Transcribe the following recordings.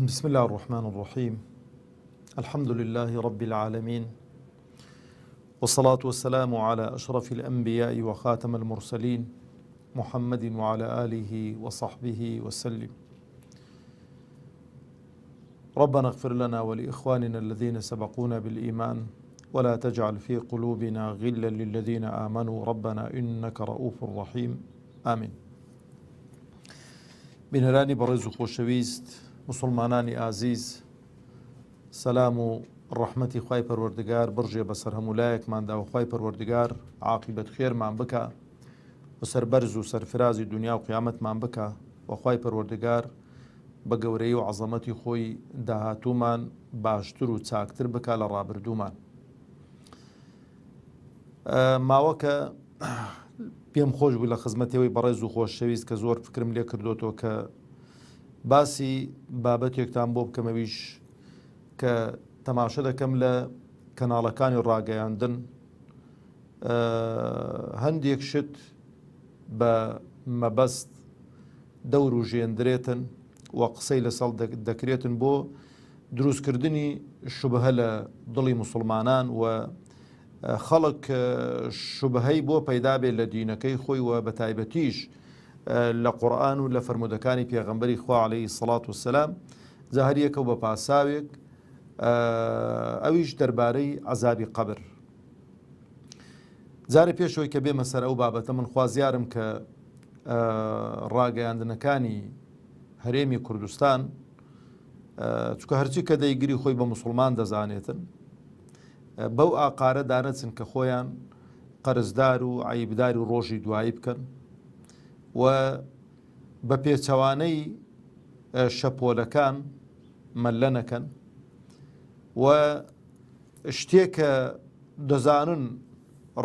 بسم الله الرحمن الرحيم. الحمد لله رب العالمين، والصلاة والسلام على أشرف الأنبياء وخاتم المرسلين محمد وعلى آله وصحبه وسلم. ربنا اغفر لنا ولإخواننا الذين سبقونا بالإيمان ولا تجعل في قلوبنا غلا للذين آمنوا ربنا إنك رؤوف رحيم آمين. بنراني برز خوشويست مسلمانانی ئازیز، سەلام و ڕەحمەتی خوای پەروەردگار بڕژێ بەسەر هەموو لایەکماندا و خوای پەروەردگار عاقیبەت خێرمان بکە و سەربەرز و سەرفرازی دنیا و قیامەتمان بکە و خوای پەروەردگار بە گەورەی و عەزەمەتی خۆی داهاتوومان باشتر و چاکتر بکە لە ڕابردوومان. ماوەکە پێم خۆش بوو لە خزمەتەوەی بەڕێز و خۆشەویست کە زۆر فکرم لێ کردوتەوە کە باسی بابەتێکتان بۆ بکەمەویش کە تەماشە دەکەم لە کەناڵەکانی ڕاگەیاندن هەندێک شت بە مەبەست دەور و ژێندرێتن و قسەی لەسەڵ دەکرێتن بۆ دروستکردنی شوبهە لە دڵی موسڵمانان و خەڵک شوبهەی بۆ پەیدا بێت لە دینەکەی خۆی و بە تایبەتیش لە قورئان و لە فەرمودەکانی پێغەمبەری خوا عەلەیهی سەڵات وسەلام جاهەریەکە و بە پاساوێک ئەویش دەربارەی عەزابی قەبر. جارە پێشەوەی کە بێمە سەر ئەو بابەتە من خوازیارم کە ڕاگەیاندنەکانی هەرێمی کوردستان چونکە هەرچی کە دەیگری خۆی بە موسڵمان دەزانێتن بەو ئاقارە دانەچن کە خۆیان قەرزدار و عەیبداری و ڕۆژی دوایی بکەن و بە پێچەوانەی شەپۆلەکان مەلە نەکەن و شتێکە دەزانن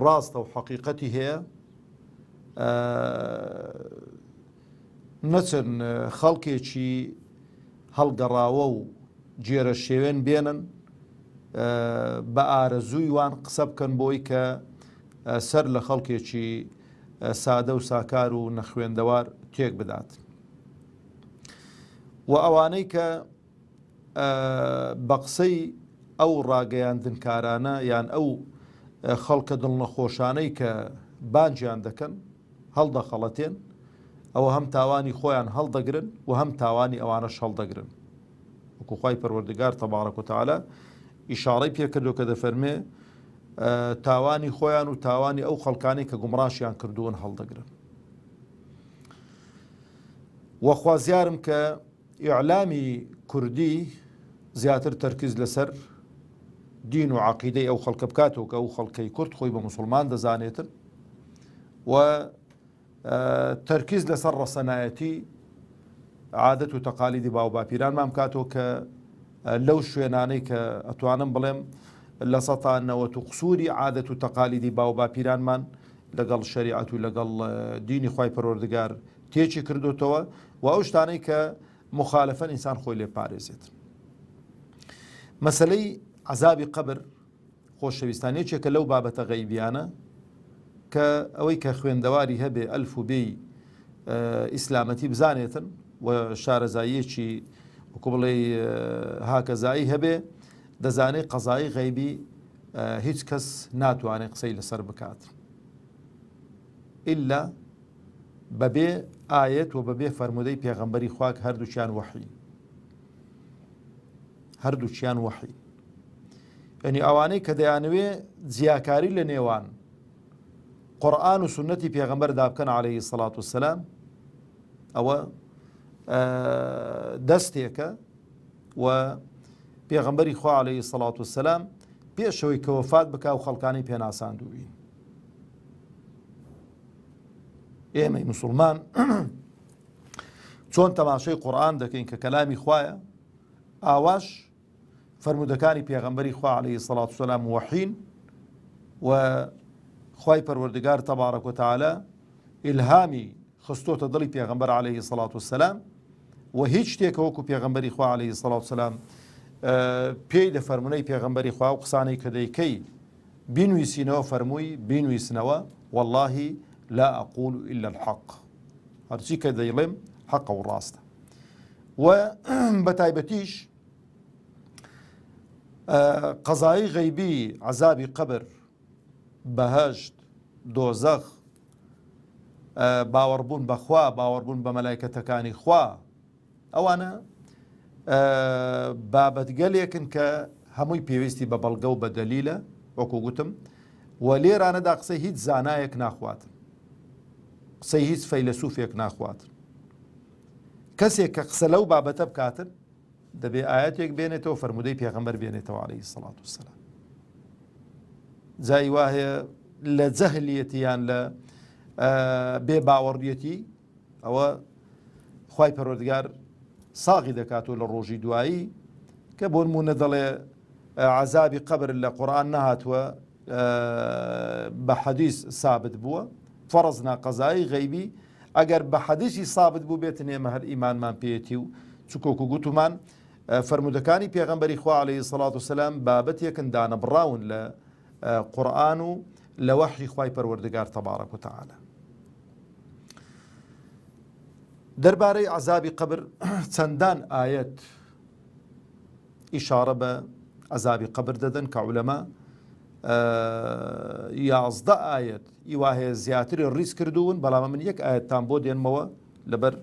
ڕاستە و حەقیقەتی هەیە نەچن خەڵکێکی هەڵگەڕاوە و جێرە شێوێن بێنن بە ئارەزووی وان قسە بکەن بۆی کە سەر لە خەڵکێکی سادە و ساکار و نەخوێندەوار تێک بدات. و ئەوانەی کە بە قسەی ئەو ڕاگەیاندنکارانە یان ئەو خەڵکە دڵنەخۆشانەی کە بانجیان دەکەن هەڵدەخەڵەتێن، ئەوە هەم تاوانی خۆیان هەڵدەگرن و هەم تاوانی ئەوانەش هەڵدەگرن. وەکو خوای پەروەردگار تەبارەک و تەعالا ئیشارەی پێکردو کە دەفەرمێ تاوانی خۆیان و تاوانی ئەو خەڵکانی کە گومڕاشیان کردوون هەڵدەگرن. وەخوازیارم کە ئیعلامی کوردی زیاتر تەرکیز لەسەر دین و عەقیدەی ئەو خەڵکە بکاتەوە کە ئەو خەڵکەی کورد خۆی بە موسڵمان دەزانێتن و تەرکیز لەسەر ڕەسەنایەتی عادەت و تەقالیدی باو باپیرانمان بکاتەوە کە لەو شوێنانەی کە ئەتوانم بڵێم لە سەتا نەوەت و قسووری عادەت و تەقالیدی باو باپیرانمان لەگەڵ شەریعەت و لەگەڵ دینی خوای پەروەردگار تێکی کردوتەوە و ئەو شتانەی کە مخالەفەن ئینسان خۆی لێ پارێزێت. مەسەلەی عەزابی قەبر خۆشەویستانێکێکە لەو بابەتە غەیبیانە کە ئەوەی کە خوێندەواری هەبێ ئەلف و بێی ئیسلامەتی بزانێتن و شارەزاییەکی وەکو بڵێ هاکەزایی هەبێ دەزانێت قەزایی غەیبی هیچ کەس ناتوانێت قسەی لەسەر بکات ئیلا بەبێ ئایەت و بەبێ فەرمودەی پێغەمبەری خواک هەردووچیان وەحی. یعنی ئەوانەی کە دەیانوێ جیاکاری لە نێوان قورئان و سونەتی پێغەمبەردا بکەن عەلەیهی سەڵات وسەلام ئەوە دەستێکە و پێغەمبەری خوا عەلەیهی سەڵات وسەلام پێشەوەی کە وەفات بکا و خەڵکانی پێناساندووی. ئێمەی موسڵمان چۆن تەماشای قورئان دەکەین کە کەلامی خوایە، ئاواش فەرمودەکانی پێغەمبەری خوا عەلەیهی سەڵات وسەلام وەحین و خوای پەروەردگار تەبارەک و تەعالا ئیلهامی خستۆتە دڵی پێغەمبەر عەلەیهی سەڵات وسەلام و هیچ شتێکە وەکو پێغەمبەری خوا عەلەیهی سەڵات وسەلام پێی لە فەرمونەی پێغەمبەری خوا و قسانەی کە دەیکەی بینویسینەوە فەرمووی بینویسنەوە واللهی لا أقول إلا الحق، هەرچی کە دەیڵێم حەقە و ڕاستە. و بەتایبەتیش قەزایی غەیبی عەزابی قەبر بەهەشت دۆزەخ باوەڕبوون بەخوا باوەڕبوون بە مەلایکەتەکانی خوا ئەوانە بابەتگەلێکن کە هەمووی پێویستی بە بەڵگە و بە دەلیلە وەکو گوتم و لێرانەدا قسەی هیچ زانایەک ناخواتن قسەی هیچ فەیلسوفێک ناخواتن کەسێک کە قسە لەو بابەتە بکاتن دەبێ ئاەتێک بێنێتەوە فەرمودەی پێغەمبەر بێنێتەوە عەلەیهی سەڵات وسەلام جای وایە لە جەهلیەتی یان لە بێ باوەڕیەتی ئەوە خوای پەروەردگار ساغی دەکاتەوە لە ڕۆژی دوایی کە بۆ نمونە دەڵێ عەزابی قەبر لە قورئان نەهاتووە بە حەدیث سابت بووە فەرزنا قەزایی غەیبی ئەگەر بە حەدیثی سابت بوو بێتن ئێمە هەر ئیمانمان پێێتی و چکۆکو گوتومان فەرمودەکانی پێغەمبەری خوا عەلەیهی سەڵات وسەلام بابەتێکن دانەبڕاون لە قورئان و لە وەحی خوای پەروەردگار تەبارەک و تەعالە دەربارەی عەزابی قەبر چەندان ئاەت ئیشارە بە عەزابی قەبر دەدەن کە عولەما 11 ئاەت ئیوا هەیە زیاتری ڕیز کردوون بەڵام من یەک ئاەتتان بۆ دێنمەوە لەبەر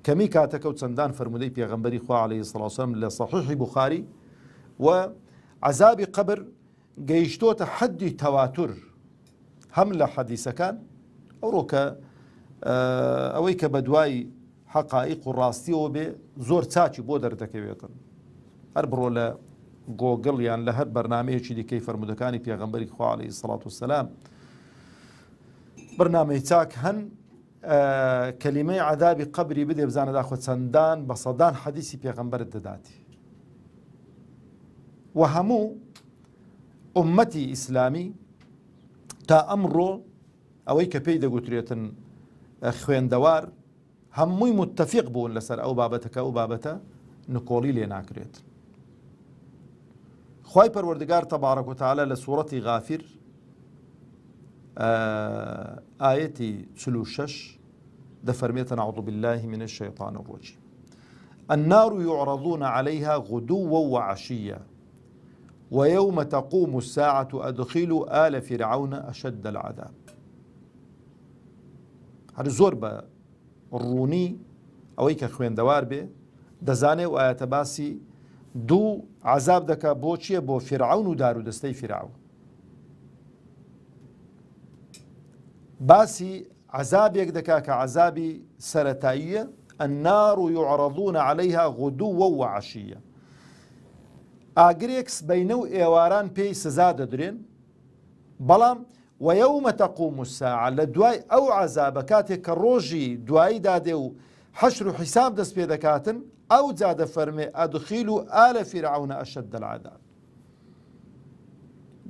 کەمی کاتەکە و چەندان فەرمودەی پێغەمبەری خوا عەلەیهی سەڵات وسەلام لە سەحیحی بوخاری و عەزابی قەبر گەیشتۆتە حەدی تەواتر هەم لە حەدیسەکان ئەوڕۆ کە ئەوەی کە بە دوای حەقائیق و ڕاستیەوە بێ زۆر چاچی بۆ دەردەکەوێتن هەر بڕۆ لە گۆگڵ یان لە هەر بەرنامەیەکی دیکەی فەرمودەکانی پێغەمبەری خوا عەلەیهی سەڵات وسەلام بەرنامەی چاک هەن کەلیمەی عەذابی قەبری بدێ بزانە داخۆ چەندان بە سەدان حەدیسی پێغەمبەرت دەداتی و هەموو ئومەتی ئیسلامی تا ئەمڕۆ ئەوەی کە پێی دەگوترێتن خوێندەوار هەمووی متتەفیق بوون لەسەر ئەو بابەتەکە ئەو بابەتە نکۆڵی لێ ناکرێت خوای پەروەردگار تەبارەک و تەعالە لە سوورەتی غافیر ئاەتی 46 دەفەرمێتن أعوذ بالله من الشيطان الرجيم النار يعرضون عليها غدوا وعشيا ويوم تقوم الساعة أدخلوا آل فرعون أشد العذاب هەر زۆر بە ڕوونی ئەوەی کە خوێندەوار بێ دەزانێ و ئاەتە باسی دوو عەزاب دەکا بۆ چییە بۆ فرعون و دار و دەستەی فرعون باسی عەزابێک دەکا کە عەزابی سەرەتاییە النار يعرضون عليها غدوا وعشيا ئاگرێک بەینە و ئێواران پێی سزا دەدرێن بەڵام ويوم تقوم الساعة لە دوای ئەو عەزابە کاتێک کە ڕۆژی دوایی دادێ و حەشر و حیساب دەست پێ دەکاتن ئەو جا دەفەرمێ ئەدخیلوا آل فرعون أشد العذاب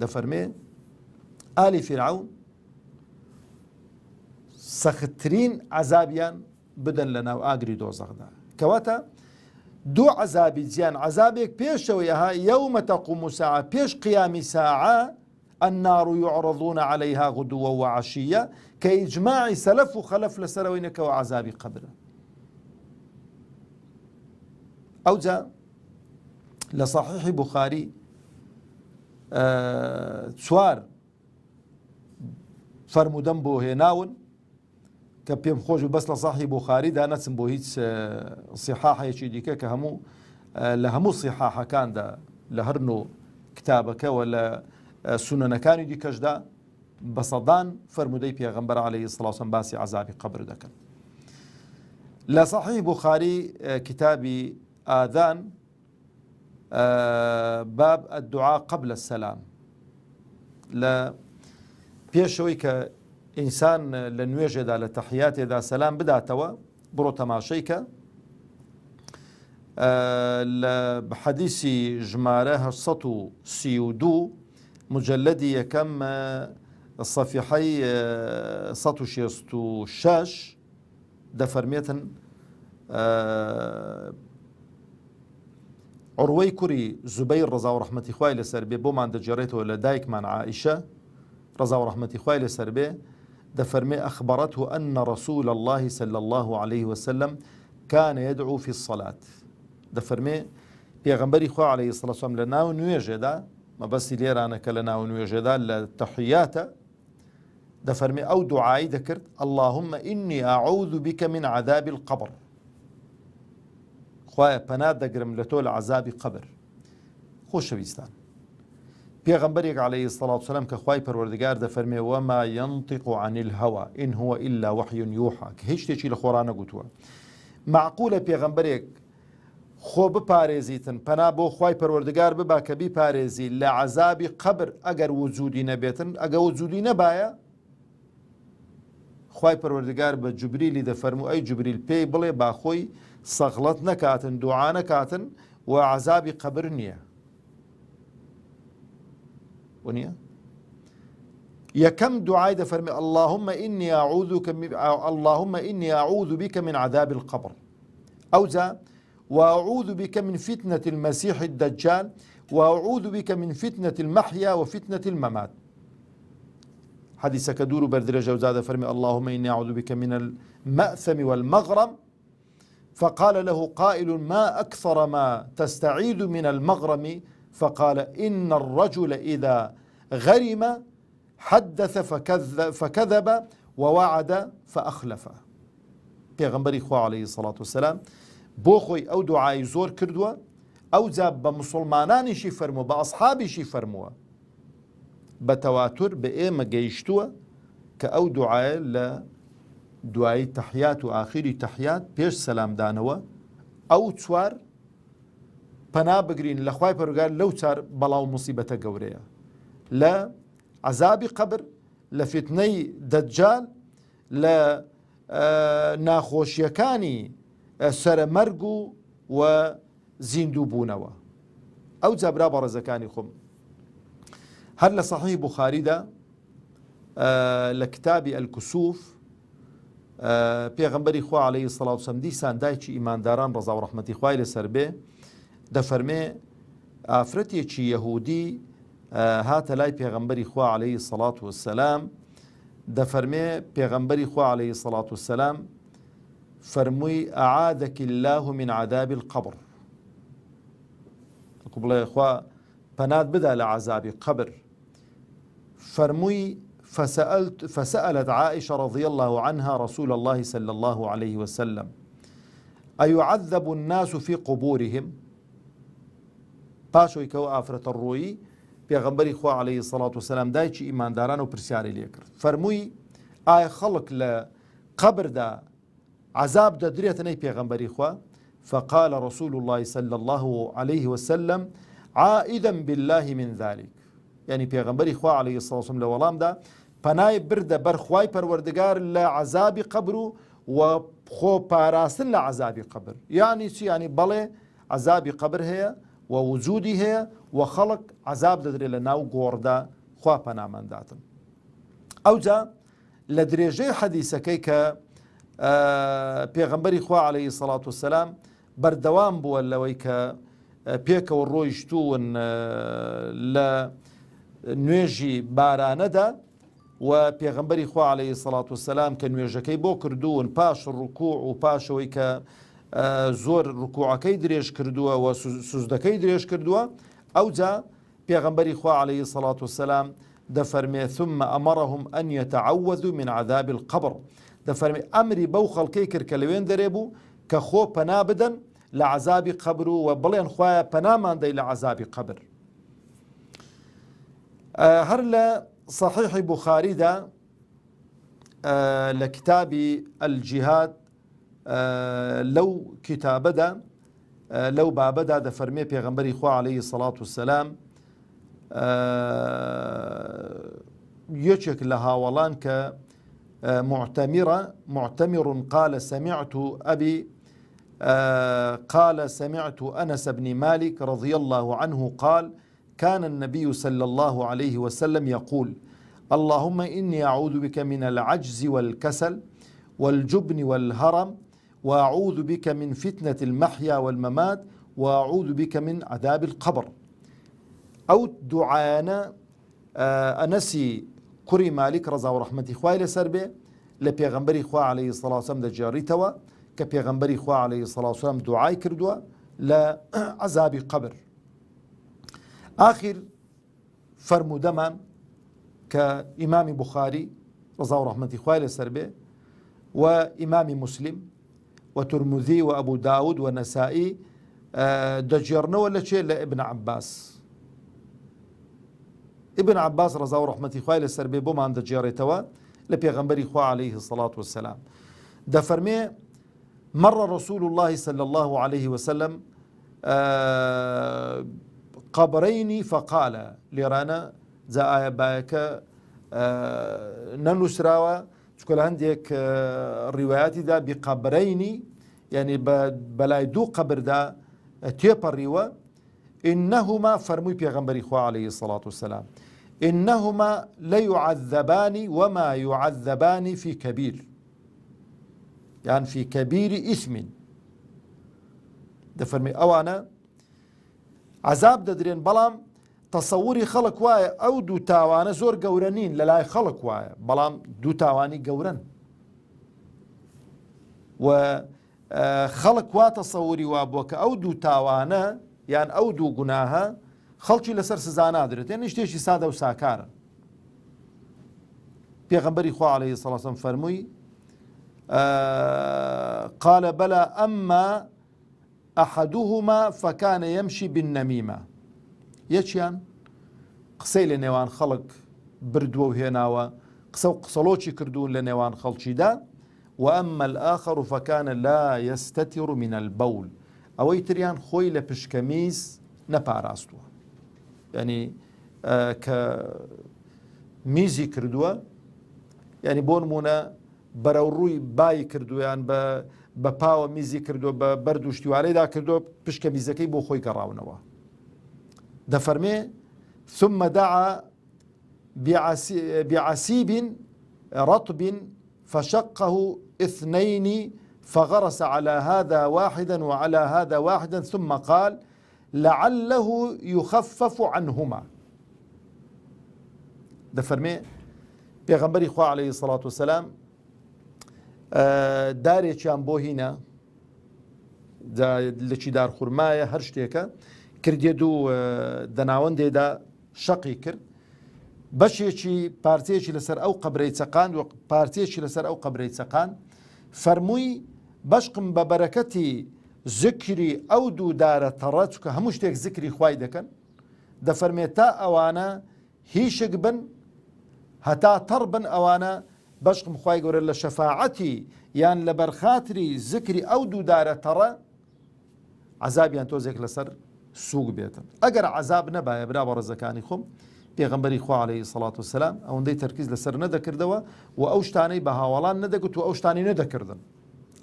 دەفەرمێ ئالی فرعون سەختترین عەزابیان بدەن لە ناو ئاگری دۆزەخدا کەواتە دوو عەزابی جیان عەزابێک پێشەوەی ها يوم تقوم الساعة پێش قیامی ساعة النار يعرضون عليها غدوا وعشيا كإجماع سلف وخلف لسروينك وعذاب قبر أو جاء لصحيح بخاري سوار فرمودن بۆ هێناون کە پێم خۆش بەس لە صحیح بوخاری دا نەچم بۆ هیچ صحاحەیەکی دیکە کە هەموو لە هەموو صحاحەکاندا لە هەر نوع کتابەکەوە لە سنەنەکانی دیکەشدا بە سەدان فەرمودەی پێغەمبەر عەلەیهی سەڵات وسەلام باسی عەزابی قەبر دەکەن لە صحیح بوخاری کتابی ئاذان باب الدعاء قبل السلام لە پێشەوەی کە ئینسان لە نوێژێدا لە تەحیاتێدا سەلام بداتەوە بڕۆ تەماشەیکە لە حەدیسی ژمارە 832 مجلدی یەکەم سەفیحەی 166 دەفەرمێتن عروەی کوڕی زوبەیر ڕەزا و ڕەحمەتی خوای لەسەر بێ بۆمان دەجێڕێتەوە لە دایکمان عائیشە ڕەزا و ڕەحمەتی خوای لەسەر بێ دەفەرمێ أخبرته أن رسول الله صلى الله عليه وسلم كان يدعو في الصلاة دەفەرمێ پێغەمبەری خوا عەلەیهی سەڵاتو وسەلام لە ناو نوێژێدا مەبەستی لێرانە کە لە ناو نوێژێدا لە تەحیاتە دەفەرمێ ئەو دوعایی دەکرد اللهم ئینی ئەعوذ بیکە من عەذاب القبر خوایە پەنات دەگرم لە تۆ لە عەذابی قەبر. خۆشەویستان پێغەمبەرێک عەلەیهی سەڵاتو وسەلام کە خوای پەروەردگار دەفەرمێ وما ينطق عن الهوى إن هو إلا وحي يوحى کە هیچ شتێکی لە خۆرا نەگوتووە. معقولە پێغەمبەرێک خۆ بپارێزیتن پەنا بۆ خوای پەروەردگار ببا کە بیپارێزی لە عەذابی قەبر ئەگەر وجودی نەبێتن ئەگە وجودی نەبایە خوای پەروەردگار بە جوبریلی دەفەرموو ئەی جوبریل پێی بڵێ با خۆی سەغڵەت نەکاتن دوعا نەکاتن و عەذابی قەبر نییە ونیە یەکەم دوعای دەفەرمێ اللهم إني أعوذ بك من عذاب القبر ئەوجا وأعوذ بك من فتنة المسيح الدجال وأعوذ بك من فتنة المحيا وفتنة الممات. حديثك دور بردرجة وزاد فرمي اللهم إني أعوذ بك من المأثم والمغرم فقال له قائل ما أكثر ما تستعيذ من المغرم فقال إن الرجل إذا غرم حدث فكذب ووعد فأخلف. پێغەمبەری خوا عەلەیهی سەڵاتو وسەلام بۆ خۆی ئەو دوعای زۆر کردووە ئەوجا بە موسڵمانانیشی فەرمووە بە ئەسحابیشی فەرمووە بە تەواتر بە ئێمە گەیشتووە کە ئەو دوعایە لە دوایی تەحیات و ئاخری تەحیات پێش سەلامدانەوە ئەو چوار پەنا بگرین لە خوای پەروەردگار لەو چار بەڵاو موسیبەتە گەورەیە لە عەذابی قەبر لە فتنەی دەجال لە ناخۆشیەکانی سەرمەرگ و زیندوو بوونەوە. ئەو جابرا بەڕێزەکانی خۆم هەر لە سەحیح بوخاریدا لە کتابی ئەلکوسوف پێغەمبەری خوا عەلەیهی سەڵاتو وسەلام دیسان دایکی ئیمانداران ڕەزا و ڕەحمەتی خوای لەسەر بێ دەفەرمێ ئافرەتێکی یەهودی هاتە لای پێغەمبەری خوا عەلەیهی سەڵاتو وسەلام دەفەرمێ پێغەمبەری خوا عەلەیهی سەڵاتو وسەلام فەرمووی ئەعادەکی الله من عذاب القبر بڵێ خوا پەنات بدا لە عەذابی قەبر. فەرمووی فسألت عائشة رضي الله عنها رسول الله صلى الله عليه وسلم أيعذب الناس في قبورهم پاشۆی کەەوە ئافرەتە ڕۆیی پێغەمبەری خوا عەلەیهی سەڵاتو وسەلام دایکی ئیمانداران و پرسیاری لێ کرد فەرمووی ئایا خەڵک لە قەبردا عذاب دەدرێتە نەی پێغەمبەری خوا فقال رسول الله صلى الله عليه وسلم عائدا بالله من ذلك يعني پێغەمبەری خوا عەلەیهی سەڵاتو وسەلام لە وەڵامدا پەنای بردە بەر خوای پەروەردگار لە عەذابی قەبر و خۆ پاراستن لە عەذابی قەبر یعنی چی یعنی بەڵێ عەذابی قەبر هەیە و وجودی هەیە و خەڵک عەذاب دەدرێت لە ناو گۆڕدا خوا پەنامەنداتن. ئەوجا لە درێژەی حەدیسەکەی کە پێغەمبەری خوا عەلەیهی سەڵاتو وسەلام بەردەوام بووە لەوەی کە پێکەوە ڕۆیشتوون لە نوێژی بارانەدا و پێغەمبەری خوا عەلەیهی سەڵاتو وسەلام کە نوێژەکەی بۆ کردوون پاش ڕوکوع و پاشەوەی کە زۆر ڕکوعەکەی درێژ کردووە و سوزدەکەی درێژ کردووە ئەوجا پێغەمبەری خوا عەلەیهی سەڵاتو وسەلام دەفەرمێ ثم أمرهم أن يتعوذوا من عذاب القبر دەفەرمێ ئەمری بەو خەڵکەی کرد کە لەوێن دەرێ بوو کە خۆ پەنا بدەن لە عەذابی قەبر و بڵێن خوایە پەنامان دەی لە عەذابی قەبر. هەر لە صحیحی بوخاریدا لە کتابی الجیهاد لەو کتابەدا لەو بابەدا دەفەرمێ پێغەمبەری خوا عەلەیهی سەڵاتو وسەلام یەکێک لە هاوڵان کە معتمر قال سمعت أبي قال سمعت أنس بن مالك رضي الله عنه قال كان النبي صلى الله عليه وسلم يقول اللهم إني أعوذ بك من العجز والكسل والجبن والهرم وأعوذ بك من فتنة المحيا والممات وأعوذ بك من عذاب القبر. أو دعانا أنسي كري مالك رضا ورحمتي خوای لەسەر بێ لە پێغەمبەری خوا عەلەیهی سەڵاتو وسەلام دەجێڕیتەوە کە پێغەمبەری خوا عەلەیهی سەڵاتو وسەلام دوعای کردووە لە عەزابی قبر. آخر فرمودەمان کە ئیمامی بوخاری ڕزا و ڕەحمەتی خوای لەسەر بێ و ئیمامی موسلیم و تورموذی و ئەبوو داود و نەسائی دەجێڕنەوە لە چێ لە ئیبن عەباس. ئیبن عەباس ڕزا و ڕەحمەتی خوای لەسەر بێ بۆمان دەجێڕێتەوە لە پێغەمبەری خوا عەلەیه الصەلاة وەسەلام دەفەرمێ مر رسول الله صلى الله عليه وسلم قبرين فقال لێرانە جا ئایا باەکە نەنووسراوە چکە لە هەندێک ڕیوایەتیدا بقبرینی یعنی بەلای دوو قبردا تێپەڕیوە إنهما فەرمووی پێغەمبەری خوا عەلەیه الصەلاة وەسەلام إنهما ليعذبان وما يعذبان في كبير يعني في كبير إثم دەفەرمی ئەوانە عەزاب دەدرێن بەڵام تەسەووری خەڵک وایە ئەو دوو تاوانە زۆر گەورە نین لە لای خەڵک وایە بەڵام دوو تاوانی گەورەن و خەڵک وا تەسەووری وا بووە کە ئەو دوو تاوانە یان ئەو دوو گوناهە خەڵکی لەسەر سزا نادرێت یعنی شتێکی سادە و ساکارن. پێغەمبەری خوا عەلەیه الصەلاة وەسەلام فەرمووی قال بلى أما أحدهما فكان يمشي بالنميمة یەکیان قسەی لە نێوان خەڵک بردووە و هێناوە قسە و قسەڵۆکی کردوون لە نێوان خەڵکیدا وأما الآخر فكان لا يستتر من البول ئەوەی تریان خۆی لە پشکەمیز نەپاراستووە یعنی کە میزی کردووە یعنی بۆ نمونە بەرەو ڕووی بای کردویان بە پاوە میزی کردو بە بەرد و شتیوارەیدا کردو پشکە میزەکەی بۆ خۆی گەڕاونەوە. دەفەرمێ ثم دعا بعسيب رطب فشقه اثنين فغرس على هذا واحدا وعلى هذا واحدا ثم قال لعله يخفف عنهما. دەفەرمێ پێغەمبەری خوا عەلەیه الصەلاة وەسەلام دارێکیان بۆ هینە لە چی دارخورمایە هەر شتێکە کردێت و دەناوەندێدا شەقی کرد بەشێکی پارتێکی لەسەر ئەو قەبرەی چەقاند و پارتێکی لەسەر ئەو قەبرەی چەقاند فەرمووی بەشقم بە بەرەکەتی زکری ئەو دوو دارە تەڕە چکە هەموو شتێک زکری خوای دەکەن دەفەرمێت تا ئەوانە هیشک بن هەتا تەڕ بن ئەوانە بەشقم خوای گەورە لە شەفاعەتی یان لە بەرخاتری زکری ئەو دوو دارە تەڕە عەزابیان تۆزێک لەسەر سووک بێتن. ئەگەر عەزاب نەبایە برا بە ڕێزەکانی خۆم پێغەمبەری خوا عەلەیه الصەلاة وەسەلام ئەوەندەی تەرکیز لەسەر نەدەکردەوە و ئەو شتانەی بە هاوەڵان نەدەگوت و ئەو شتانی نەدەکردن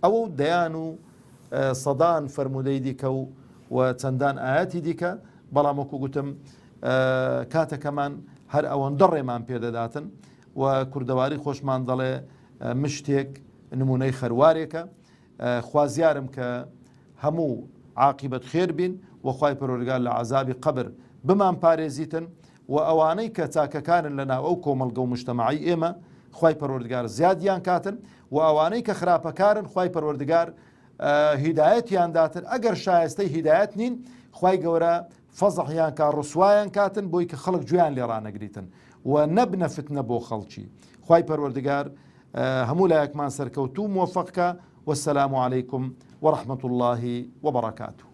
ئەوە دەیان و سەدان فەرمودەی دیکە و چەندان ئاەتی دیکە بەڵام وەکو گوتم کاتەکەمان هەر ئەوەندە ڕێمان پێدەداتن و کوردەواری خۆشمان دەڵێ مشتێک نمونەی خەروارێکە خوازیارم کە هەموو عاقبەت خێر بین و خوای پەروەردگار لە عەزابی قەبر بمان پارێزیتن و ئەوانەی کە چاکەکانن لەناو ئەو کۆمەڵگە و مجتەمەعی ئێمە خوای پەروەردگار زیادیان کاتن و ئەوانەی کە خراپەکارن خوای پەروەردگار هیدایەتیان داتن ئەگەر شایستەی هیدایەت نین خوای گەورە فەزحیان کا ڕسوایان کاتن بۆی کە خەڵک گوێیان لێ ڕانەگریتن و نەبنە فتنە بۆ خەڵکی. خوای پەروەردگار هەموو لایەکمان سەرکەوتوو موفەقکە والسلام عليكم ورحمة الله وبركاته.